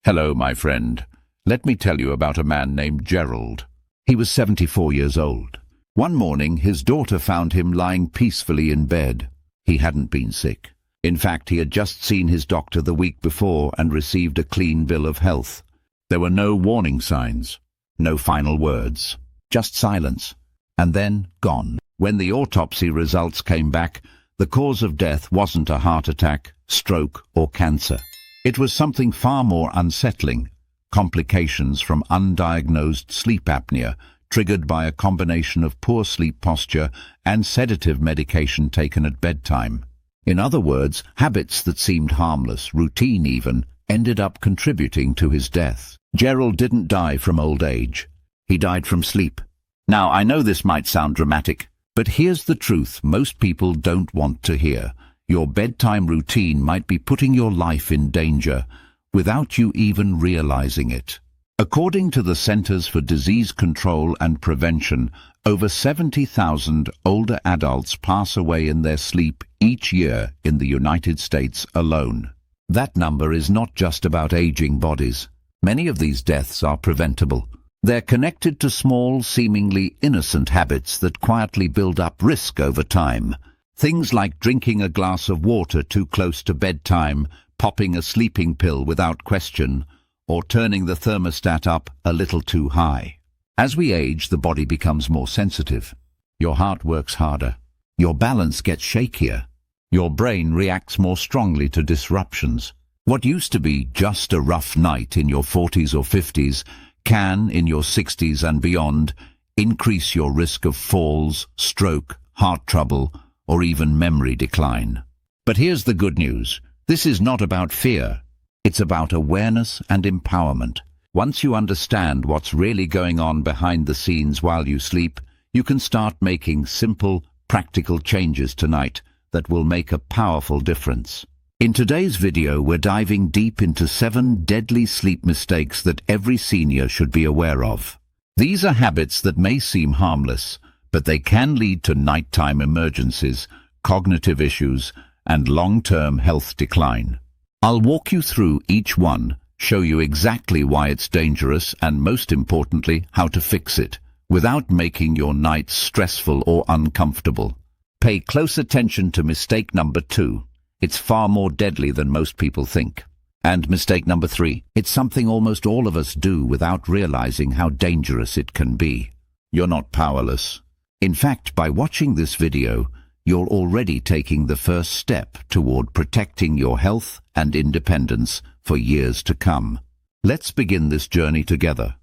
Hello, my friend. Let me tell you about a man named Gerald. He was 74 years old. One morning, his daughter found him lying peacefully in bed. He hadn't been sick. In fact, he had just seen his doctor the week before and received a clean bill of health. There were no warning signs, no final words, just silence, and then gone. When the autopsy results came back, the cause of death wasn't a heart attack, stroke, or cancer. It was something far more unsettling, complications from undiagnosed sleep apnea, triggered by a combination of poor sleep posture and sedative medication taken at bedtime. In other words, habits that seemed harmless, routine even, ended up contributing to his death. Gerald didn't die from old age. He died from sleep. Now, I know this might sound dramatic, but here's the truth most people don't want to hear. Your bedtime routine might be putting your life in danger without you even realizing it. According to the Centers for Disease Control and Prevention, over 70,000 older adults pass away in their sleep each year in the United States alone. That number is not just about aging bodies. Many of these deaths are preventable. They're connected to small, seemingly innocent habits that quietly build up risk over time. Things like drinking a glass of water too close to bedtime, popping a sleeping pill without question, or turning the thermostat up a little too high. As we age, the body becomes more sensitive. Your heart works harder. Your balance gets shakier. Your brain reacts more strongly to disruptions. What used to be just a rough night in your 40s or 50s can, in your 60s and beyond, increase your risk of falls, stroke, heart trouble, or even memory decline. But here's the good news. This is not about fear. It's about awareness and empowerment. Once you understand what's really going on behind the scenes while you sleep, you can start making simple, practical changes tonight that will make a powerful difference. In today's video, we're diving deep into 7 deadly sleep mistakes that every senior should be aware of. These are habits that may seem harmless, but they can lead to nighttime emergencies, cognitive issues, and long-term health decline. I'll walk you through each one, show you exactly why it's dangerous, and most importantly, how to fix it, without making your nights stressful or uncomfortable. Pay close attention to mistake number 2. It's far more deadly than most people think. And mistake number 3. It's something almost all of us do without realizing how dangerous it can be. You're not powerless. In fact, by watching this video, you're already taking the first step toward protecting your health and independence for years to come. Let's begin this journey together,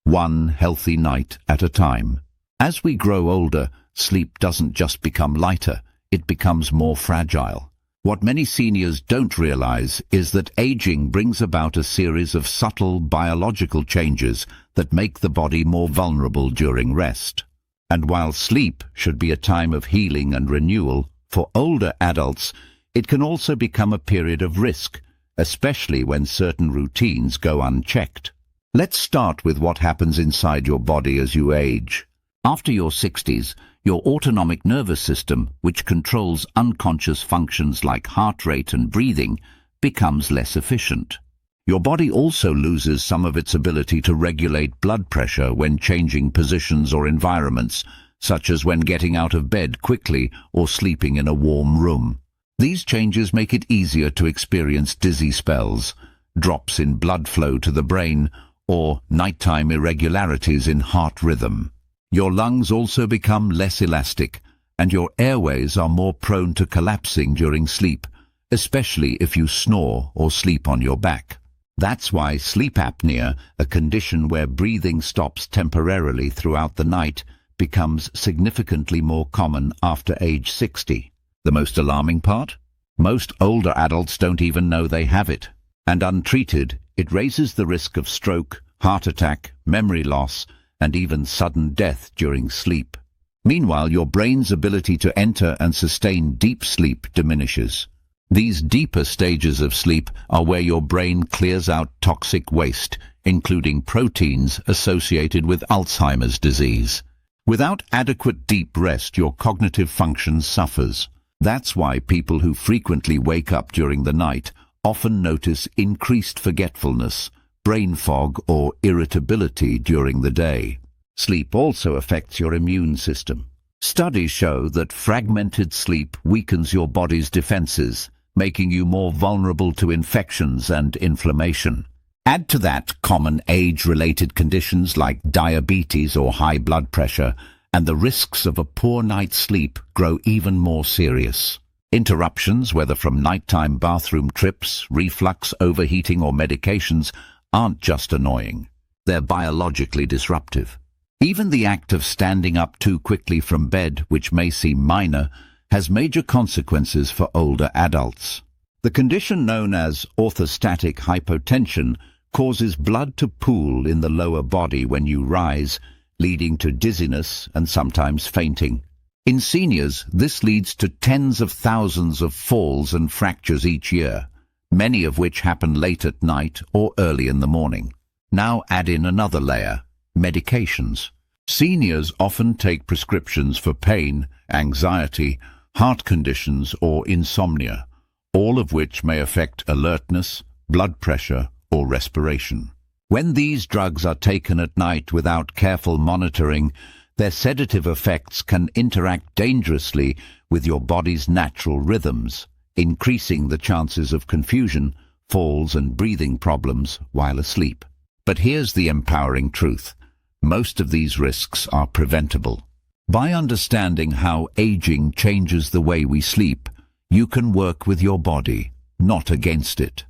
one healthy night at a time. As we grow older, sleep doesn't just become lighter, it becomes more fragile. What many seniors don't realize is that aging brings about a series of subtle biological changes that make the body more vulnerable during rest. And while sleep should be a time of healing and renewal, for older adults, it can also become a period of risk, especially when certain routines go unchecked. Let's start with what happens inside your body as you age. After your 60s, your autonomic nervous system, which controls unconscious functions like heart rate and breathing, becomes less efficient. Your body also loses some of its ability to regulate blood pressure when changing positions or environments, such as when getting out of bed quickly or sleeping in a warm room. These changes make it easier to experience dizzy spells, drops in blood flow to the brain, or nighttime irregularities in heart rhythm. Your lungs also become less elastic, and your airways are more prone to collapsing during sleep, especially if you snore or sleep on your back. That's why sleep apnea, a condition where breathing stops temporarily throughout the night, becomes significantly more common after age 60. The most alarming part? Most older adults don't even know they have it. And untreated, it raises the risk of stroke, heart attack, memory loss, and even sudden death during sleep. Meanwhile, your brain's ability to enter and sustain deep sleep diminishes. These deeper stages of sleep are where your brain clears out toxic waste, including proteins associated with Alzheimer's disease. Without adequate deep rest, your cognitive function suffers. That's why people who frequently wake up during the night often notice increased forgetfulness, brain fog, or irritability during the day. Sleep also affects your immune system. Studies show that fragmented sleep weakens your body's defenses, making you more vulnerable to infections and inflammation. Add to that common age-related conditions like diabetes or high blood pressure, and the risks of a poor night's sleep grow even more serious. Interruptions, whether from nighttime bathroom trips, reflux, overheating, or medications, aren't just annoying. They're biologically disruptive. Even the act of standing up too quickly from bed, which may seem minor, has major consequences for older adults. The condition known as orthostatic hypotension causes blood to pool in the lower body when you rise, leading to dizziness and sometimes fainting. In seniors, this leads to tens of thousands of falls and fractures each year, many of which happen late at night or early in the morning. Now add in another layer: medications. Seniors often take prescriptions for pain, anxiety, heart conditions, or insomnia, all of which may affect alertness, blood pressure, or respiration. When these drugs are taken at night without careful monitoring, their sedative effects can interact dangerously with your body's natural rhythms, increasing the chances of confusion, falls, and breathing problems while asleep. But here's the empowering truth: most of these risks are preventable. By understanding how aging changes the way we sleep, you can work with your body, not against it.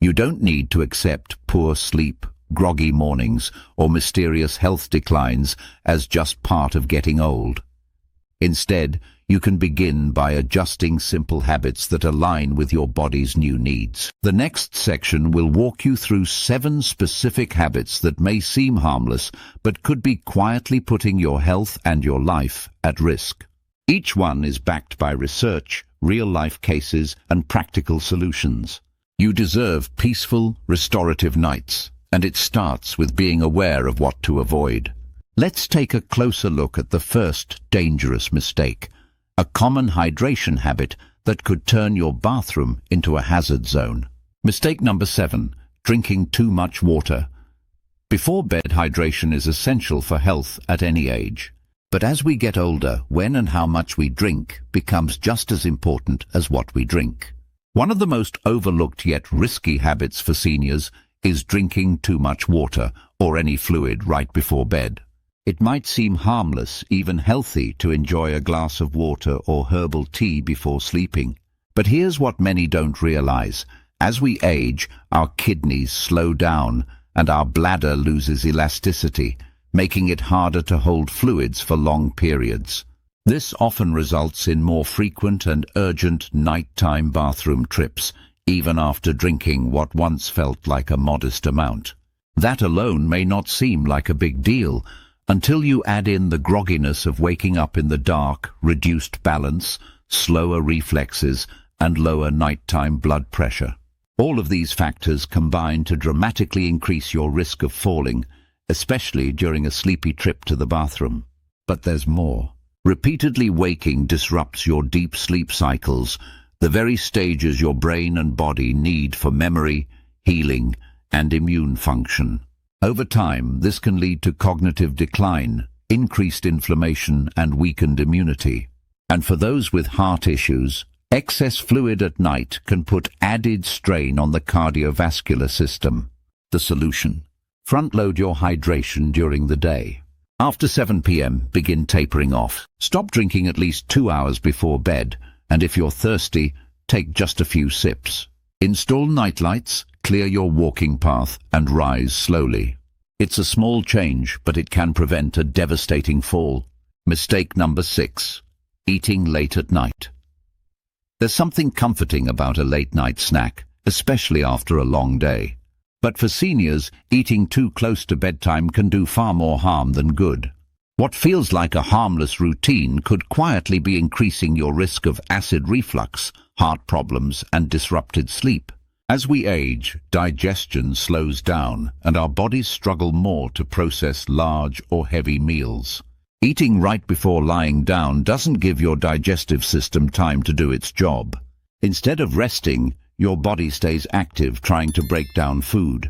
You don't need to accept poor sleep, groggy mornings, or mysterious health declines as just part of getting old. Instead, you can begin by adjusting simple habits that align with your body's new needs. The next section will walk you through 7 specific habits that may seem harmless but could be quietly putting your health and your life at risk. Each one is backed by research, real-life cases, and practical solutions. You deserve peaceful, restorative nights, and it starts with being aware of what to avoid. Let's take a closer look at the first dangerous mistake: a common hydration habit that could turn your bathroom into a hazard zone. Mistake number 7: drinking too much water. Before bed, hydration is essential for health at any age. But as we get older, when and how much we drink becomes just as important as what we drink. One of the most overlooked yet risky habits for seniors is drinking too much water or any fluid right before bed. It might seem harmless, even healthy, to enjoy a glass of water or herbal tea before sleeping. But here's what many don't realize: as we age, our kidneys slow down and our bladder loses elasticity, making it harder to hold fluids for long periods. This often results in more frequent and urgent nighttime bathroom trips, even after drinking what once felt like a modest amount. That alone may not seem like a big deal, until you add in the grogginess of waking up in the dark, reduced balance, slower reflexes, and lower nighttime blood pressure. All of these factors combine to dramatically increase your risk of falling, especially during a sleepy trip to the bathroom. But there's more. Repeatedly waking disrupts your deep sleep cycles, the very stages your brain and body need for memory, healing, and immune function. Over time, this can lead to cognitive decline, increased inflammation, and weakened immunity. And for those with heart issues, excess fluid at night can put added strain on the cardiovascular system. The solution: front-load your hydration during the day. After 7 p.m., begin tapering off. Stop drinking at least 2 hours before bed, and if you're thirsty, take just a few sips. Install nightlights, clear your walking path, and rise slowly. It's a small change, but it can prevent a devastating fall. Mistake number 6: eating late at night. There's something comforting about a late-night snack, especially after a long day. But for seniors, eating too close to bedtime can do far more harm than good. What feels like a harmless routine could quietly be increasing your risk of acid reflux, heart problems, and disrupted sleep. As we age, digestion slows down, and our bodies struggle more to process large or heavy meals. Eating right before lying down doesn't give your digestive system time to do its job. Instead of resting, your body stays active trying to break down food,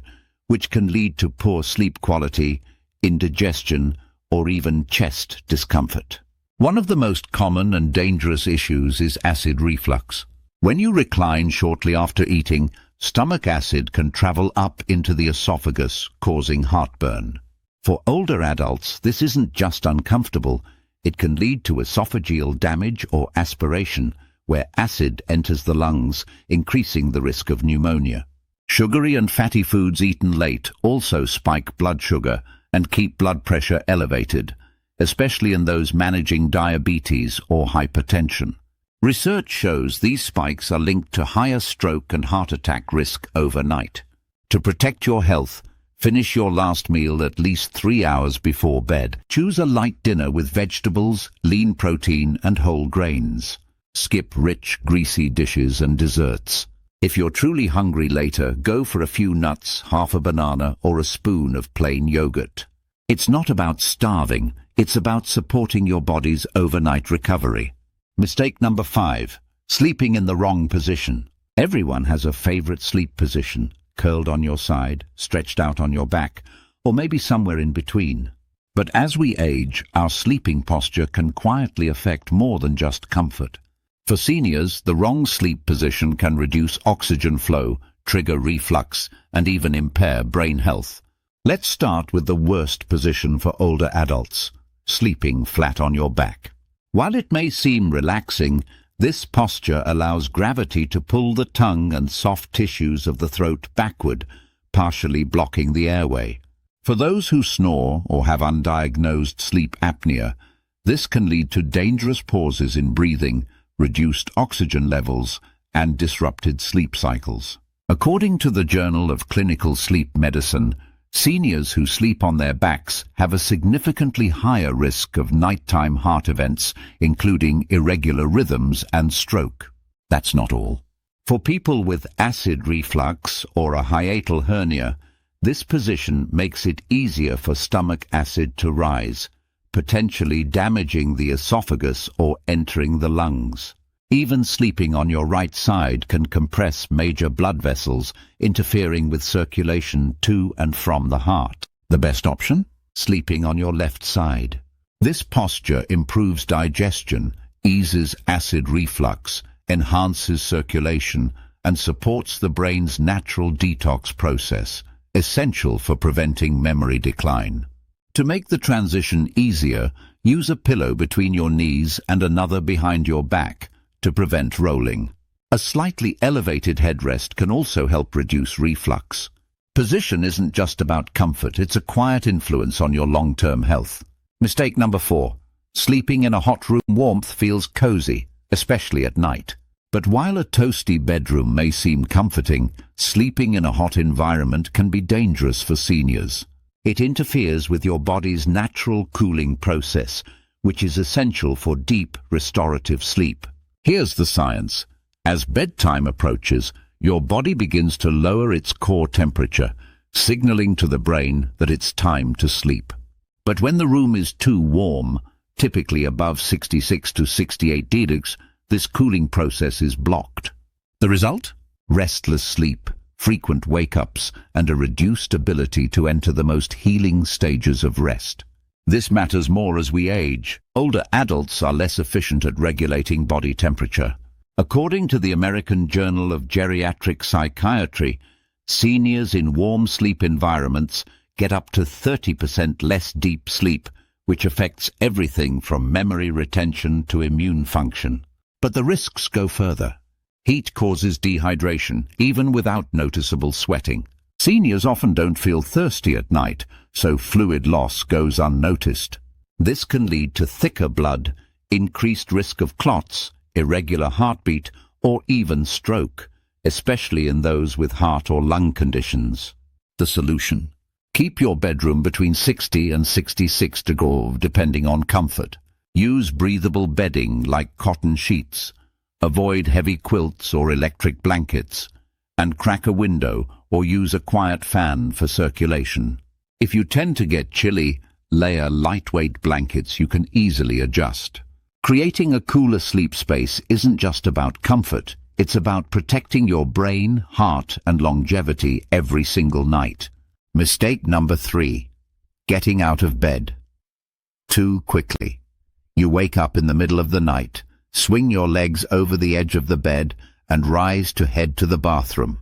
which can lead to poor sleep quality, indigestion, or even chest discomfort. One of the most common and dangerous issues is acid reflux. When you recline shortly after eating, stomach acid can travel up into the esophagus, causing heartburn. For older adults, this isn't just uncomfortable, it can lead to esophageal damage or aspiration, where acid enters the lungs, increasing the risk of pneumonia. Sugary and fatty foods eaten late also spike blood sugar and keep blood pressure elevated, especially in those managing diabetes or hypertension. Research shows these spikes are linked to higher stroke and heart attack risk overnight. To protect your health, finish your last meal at least 3 hours before bed. Choose a light dinner with vegetables, lean protein, and whole grains. Skip rich, greasy dishes and desserts. If you're truly hungry later, go for a few nuts, half a banana, or a spoon of plain yogurt. It's not about starving, it's about supporting your body's overnight recovery. Mistake number 5. Sleeping in the wrong position. Everyone has a favorite sleep position, curled on your side, stretched out on your back, or maybe somewhere in between. But as we age, our sleeping posture can quietly affect more than just comfort. For seniors, the wrong sleep position can reduce oxygen flow, trigger reflux, and even impair brain health. Let's start with the worst position for older adults, sleeping flat on your back. While it may seem relaxing, this posture allows gravity to pull the tongue and soft tissues of the throat backward, partially blocking the airway. For those who snore or have undiagnosed sleep apnea, this can lead to dangerous pauses in breathing, reduced oxygen levels, and disrupted sleep cycles. According to the Journal of Clinical Sleep Medicine, seniors who sleep on their backs have a significantly higher risk of nighttime heart events, including irregular rhythms and stroke. That's not all. For people with acid reflux or a hiatal hernia, this position makes it easier for stomach acid to rise, potentially damaging the esophagus or entering the lungs. Even sleeping on your right side can compress major blood vessels, interfering with circulation to and from the heart. The best option? Sleeping on your left side. This posture improves digestion, eases acid reflux, enhances circulation, and supports the brain's natural detox process, essential for preventing memory decline. To make the transition easier, use a pillow between your knees and another behind your back to prevent rolling. A slightly elevated headrest can also help reduce reflux. Position isn't just about comfort, it's a quiet influence on your long-term health. Mistake number 4. Sleeping in a hot room. Warmth feels cozy, especially at night. But while a toasty bedroom may seem comforting, sleeping in a hot environment can be dangerous for seniors. It interferes with your body's natural cooling process, which is essential for deep, restorative sleep. Here's the science. As bedtime approaches, your body begins to lower its core temperature, signaling to the brain that it's time to sleep. But when the room is too warm, typically above 66 to 68 degrees, this cooling process is blocked. The result? Restless sleep, frequent wake-ups, and a reduced ability to enter the most healing stages of rest. This matters more as we age. Older adults are less efficient at regulating body temperature. According to the American Journal of Geriatric Psychiatry, seniors in warm sleep environments get up to 30% less deep sleep, which affects everything from memory retention to immune function. But the risks go further. Heat causes dehydration, even without noticeable sweating. Seniors often don't feel thirsty at night, so fluid loss goes unnoticed. This can lead to thicker blood, increased risk of clots, irregular heartbeat, or even stroke, especially in those with heart or lung conditions. The solution? Keep your bedroom between 60 and 66 degrees, depending on comfort. Use breathable bedding like cotton sheets. Avoid heavy quilts or electric blankets. And crack a window or use a quiet fan for circulation. If you tend to get chilly, layer lightweight blankets you can easily adjust. Creating a cooler sleep space isn't just about comfort, it's about protecting your brain, heart, and longevity every single night. Mistake number 3. Getting out of bed too quickly. You wake up in the middle of the night, swing your legs over the edge of the bed, and rise to head to the bathroom,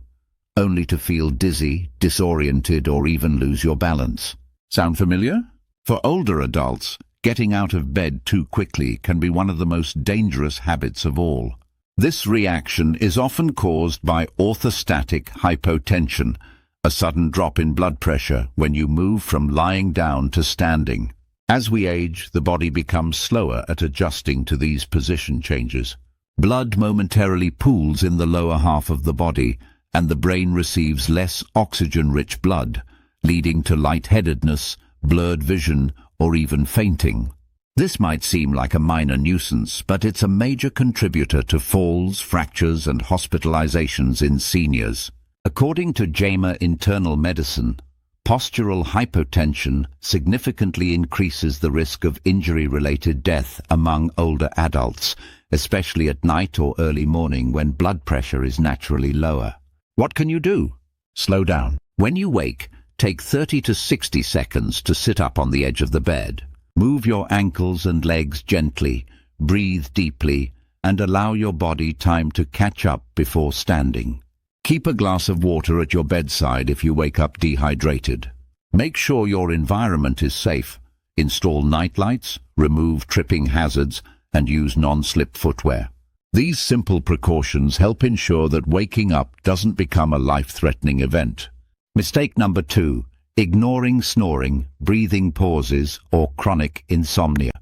only to feel dizzy, disoriented, or even lose your balance. Sound familiar? For older adults, getting out of bed too quickly can be one of the most dangerous habits of all. This reaction is often caused by orthostatic hypotension, a sudden drop in blood pressure when you move from lying down to standing. As we age, the body becomes slower at adjusting to these position changes. Blood momentarily pools in the lower half of the body, and the brain receives less oxygen-rich blood, leading to lightheadedness, blurred vision, or even fainting. This might seem like a minor nuisance, but it's a major contributor to falls, fractures, and hospitalizations in seniors. According to JAMA Internal Medicine, postural hypotension significantly increases the risk of injury-related death among older adults, especially at night or early morning when blood pressure is naturally lower. What can you do? Slow down. When you wake, take 30 to 60 seconds to sit up on the edge of the bed. Move your ankles and legs gently, breathe deeply, and allow your body time to catch up before standing. Keep a glass of water at your bedside if you wake up dehydrated. Make sure your environment is safe. Install nightlights, remove tripping hazards, and use non-slip footwear. These simple precautions help ensure that waking up doesn't become a life-threatening event. Mistake number 2. Ignoring snoring, breathing pauses, or chronic insomnia.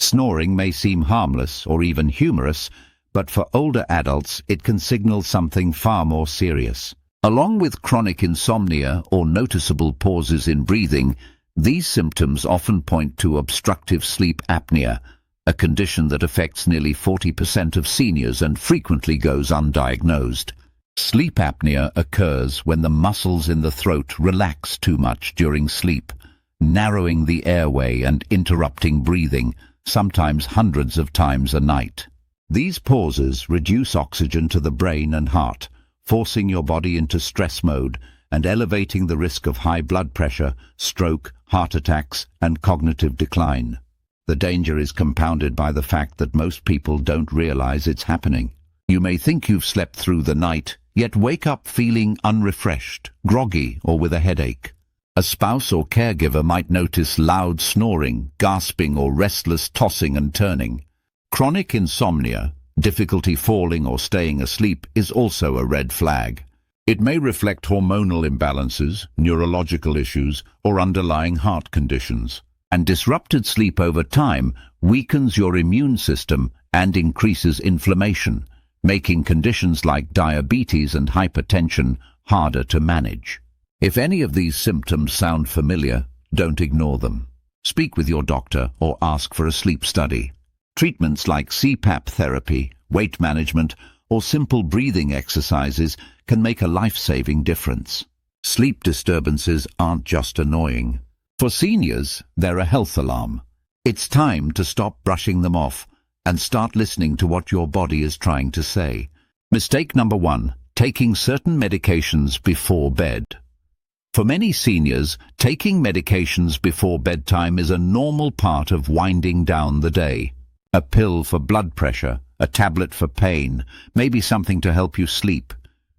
Snoring may seem harmless or even humorous, but for older adults it can signal something far more serious. Along with chronic insomnia or noticeable pauses in breathing, these symptoms often point to obstructive sleep apnea, a condition that affects nearly 40% of seniors and frequently goes undiagnosed. Sleep apnea occurs when the muscles in the throat relax too much during sleep, narrowing the airway and interrupting breathing, sometimes hundreds of times a night. These pauses reduce oxygen to the brain and heart, forcing your body into stress mode and elevating the risk of high blood pressure, stroke, heart attacks, and cognitive decline. The danger is compounded by the fact that most people don't realize it's happening. You may think you've slept through the night, yet wake up feeling unrefreshed, groggy, or with a headache. A spouse or caregiver might notice loud snoring, gasping, or restless tossing and turning. Chronic insomnia, difficulty falling or staying asleep, is also a red flag. It may reflect hormonal imbalances, neurological issues, or underlying heart conditions. And disrupted sleep over time weakens your immune system and increases inflammation, making conditions like diabetes and hypertension harder to manage. If any of these symptoms sound familiar, don't ignore them. Speak with your doctor or ask for a sleep study. Treatments like CPAP therapy, weight management, or simple breathing exercises can make a life-saving difference. Sleep disturbances aren't just annoying. For seniors, they're a health alarm. It's time to stop brushing them off and start listening to what your body is trying to say. Mistake number 1. Taking certain medications before bed. For many seniors, taking medications before bedtime is a normal part of winding down the day. A pill for blood pressure, a tablet for pain, maybe something to help you sleep.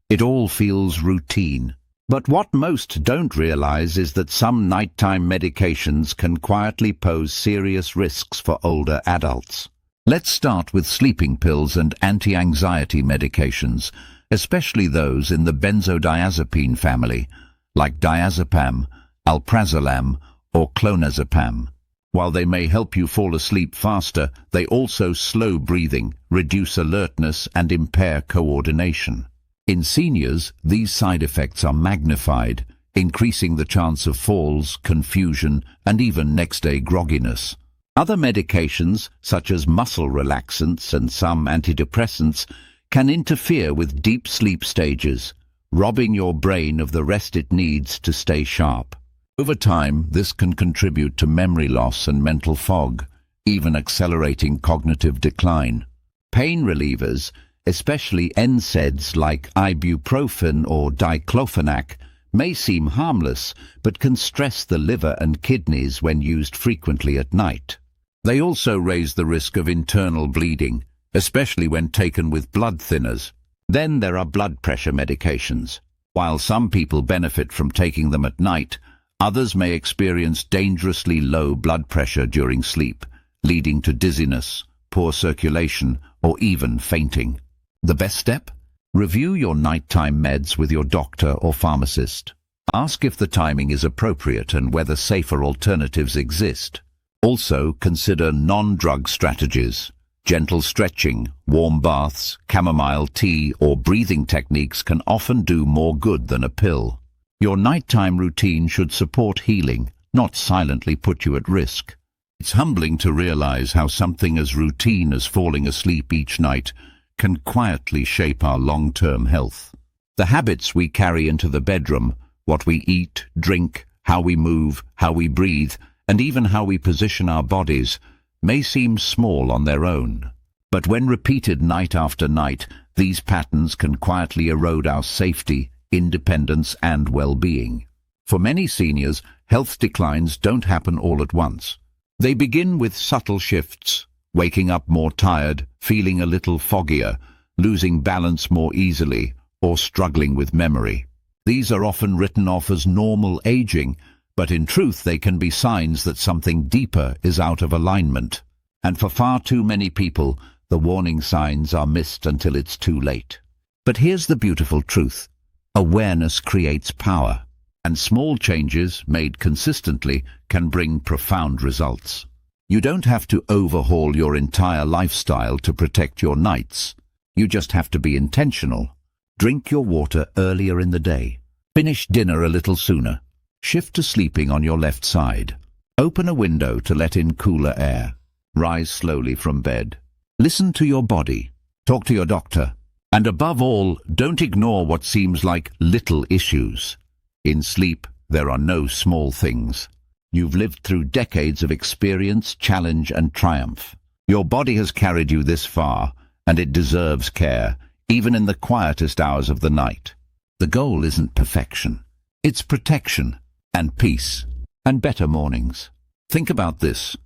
It all feels routine. But what most don't realize is that some nighttime medications can quietly pose serious risks for older adults. Let's start with sleeping pills and anti-anxiety medications, especially those in the benzodiazepine family, like diazepam, alprazolam, or clonazepam. While they may help you fall asleep faster, they also slow breathing, reduce alertness, and impair coordination. In seniors, these side effects are magnified, increasing the chance of falls, confusion, and even next-day grogginess. Other medications, such as muscle relaxants and some antidepressants, can interfere with deep sleep stages, robbing your brain of the rest it needs to stay sharp. Over time, this can contribute to memory loss and mental fog, even accelerating cognitive decline. Pain relievers, especially NSAIDs like ibuprofen or diclofenac, may seem harmless, but can stress the liver and kidneys when used frequently at night. They also raise the risk of internal bleeding, especially when taken with blood thinners. Then there are blood pressure medications. While some people benefit from taking them at night, others may experience dangerously low blood pressure during sleep, leading to dizziness, poor circulation, or even fainting. The best step? Review your nighttime meds with your doctor or pharmacist. Ask if the timing is appropriate and whether safer alternatives exist. Also, consider non-drug strategies. Gentle stretching, warm baths, chamomile tea, or breathing techniques can often do more good than a pill. Your nighttime routine should support healing, not silently put you at risk. It's humbling to realize how something as routine as falling asleep each night can quietly shape our long-term health. The habits we carry into the bedroom, what we eat, drink, how we move, how we breathe, and even how we position our bodies, may seem small on their own. But when repeated night after night, these patterns can quietly erode our safety, independence, and well-being. For many seniors, health declines don't happen all at once. They begin with subtle shifts, waking up more tired, feeling a little foggier, losing balance more easily, or struggling with memory. These are often written off as normal aging, but in truth they can be signs that something deeper is out of alignment. And for far too many people, the warning signs are missed until it's too late. But here's the beautiful truth. Awareness creates power, and small changes made consistently can bring profound results. You don't have to overhaul your entire lifestyle to protect your nights. You just have to be intentional. Drink your water earlier in the day. Finish dinner a little sooner. Shift to sleeping on your left side. Open a window to let in cooler air. Rise slowly from bed. Listen to your body. Talk to your doctor. And above all, don't ignore what seems like little issues. In sleep, there are no small things. You've lived through decades of experience, challenge, and triumph. Your body has carried you this far, and it deserves care, even in the quietest hours of the night. The goal isn't perfection. It's protection, and peace, and better mornings. Think about this.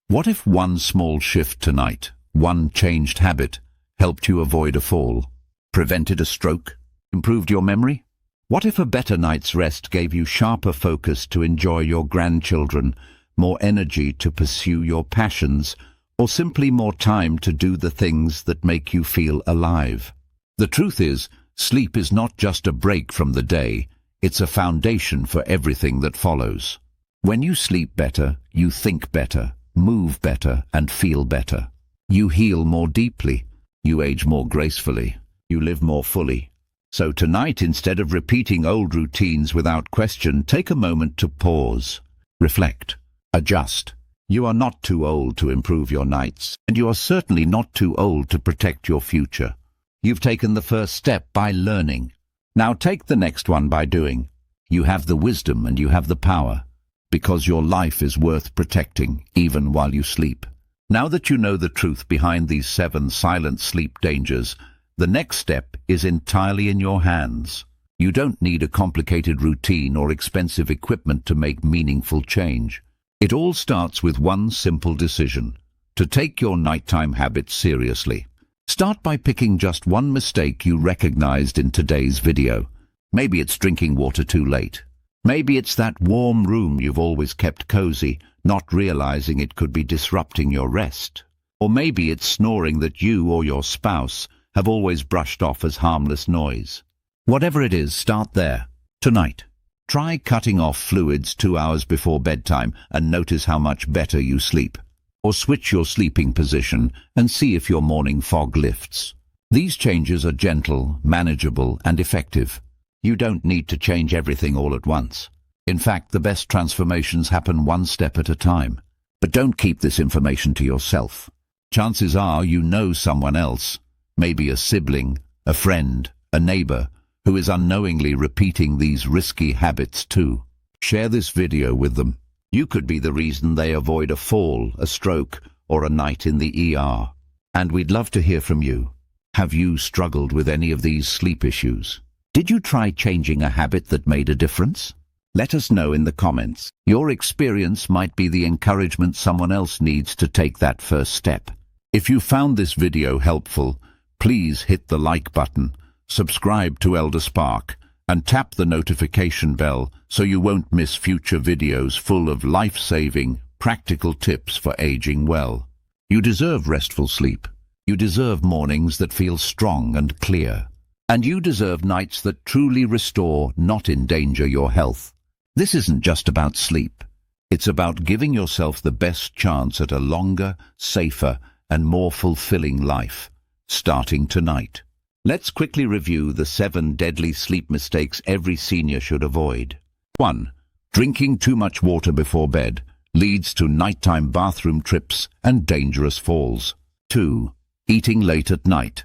What if one small shift tonight, one changed habit, helped you avoid a fall, prevented a stroke, improved your memory? What if a better night's rest gave you sharper focus to enjoy your grandchildren, more energy to pursue your passions, or simply more time to do the things that make you feel alive? The truth is, sleep is not just a break from the day, it's a foundation for everything that follows. When you sleep better, you think better, move better, and feel better. You heal more deeply, you age more gracefully, you live more fully. So tonight, instead of repeating old routines without question, take a moment to pause, reflect, adjust. You are not too old to improve your nights, and you are certainly not too old to protect your future. You've taken the first step by learning. Now take the next one by doing. You have the wisdom and you have the power, because your life is worth protecting, even while you sleep. Now that you know the truth behind these 7 silent sleep dangers, the next step is entirely in your hands. You don't need a complicated routine or expensive equipment to make meaningful change. It all starts with one simple decision: to take your nighttime habits seriously. Start by picking just one mistake you recognized in today's video. Maybe it's drinking water too late. Maybe it's that warm room you've always kept cozy, not realizing it could be disrupting your rest. Or maybe it's snoring that you or your spouse have always brushed off as harmless noise. Whatever it is, start there. Tonight, try cutting off fluids 2 hours before bedtime and notice how much better you sleep. Or switch your sleeping position and see if your morning fog lifts. These changes are gentle, manageable, and effective. You don't need to change everything all at once. In fact, the best transformations happen one step at a time. But don't keep this information to yourself. Chances are you know someone else, maybe a sibling, a friend, a neighbor, who is unknowingly repeating these risky habits too. Share this video with them. You could be the reason they avoid a fall, a stroke, or a night in the ER. And we'd love to hear from you. Have you struggled with any of these sleep issues? Did you try changing a habit that made a difference? Let us know in the comments. Your experience might be the encouragement someone else needs to take that first step. If you found this video helpful, please hit the like button, subscribe to ElderSpark, and tap the notification bell so you won't miss future videos full of life-saving, practical tips for aging well. You deserve restful sleep. You deserve mornings that feel strong and clear. And you deserve nights that truly restore, not endanger your health. This isn't just about sleep. It's about giving yourself the best chance at a longer, safer, and more fulfilling life, starting tonight. Let's quickly review the 7 deadly sleep mistakes every senior should avoid. 1. Drinking too much water before bed leads to nighttime bathroom trips and dangerous falls. 2. Eating late at night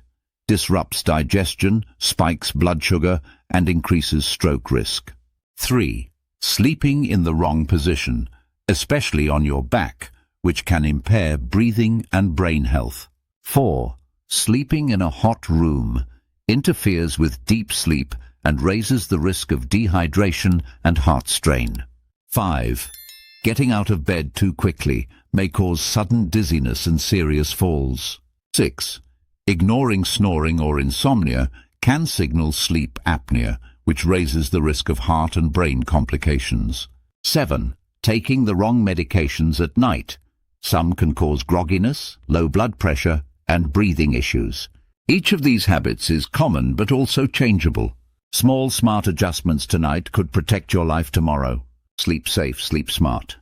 disrupts digestion, spikes blood sugar, and increases stroke risk. 3. Sleeping in the wrong position, especially on your back, which can impair breathing and brain health. 4. Sleeping in a hot room interferes with deep sleep and raises the risk of dehydration and heart strain. 5. Getting out of bed too quickly may cause sudden dizziness and serious falls. 6. Ignoring snoring or insomnia can signal sleep apnea, which raises the risk of heart and brain complications. 7. Taking the wrong medications at night. Some can cause grogginess, low blood pressure, and breathing issues. Each of these habits is common but also changeable. Small, smart adjustments tonight could protect your life tomorrow. Sleep safe, sleep smart.